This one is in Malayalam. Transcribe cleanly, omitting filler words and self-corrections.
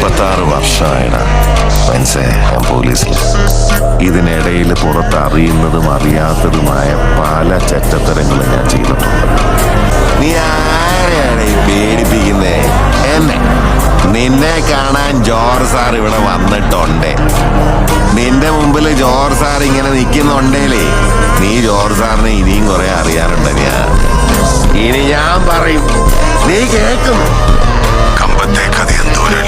36 വർഷമായിടാ മനസ്സിലായ ഞാൻ പോലീസിൽ. ഇതിനിടയിൽ പുറത്ത് അറിയുന്നതും അറിയാത്തതുമായ പല ചെറ്റത്തരങ്ങളും ഞാൻ ചെയ്തിട്ടുണ്ട്. നീ ആരെയാണ് ഈ പേടിപ്പിക്കുന്നേ? എന്നെ നിന്നെ കാണാൻ ജോർജ് സാർ ഇവിടെ വന്നിട്ടുണ്ട്. നിന്റെ മുമ്പിൽ ജോർജ് സാർ ഇങ്ങനെ നിൽക്കുന്നുണ്ടേലേ നീ ജോർജ് സാറിനെ ഇനിയും കുറെ അറിയാറുണ്ട്. ഇനി ഞാൻ പറയും, നീ കേൾക്കും. കമ്പത്തെ കഥ എന്തോരം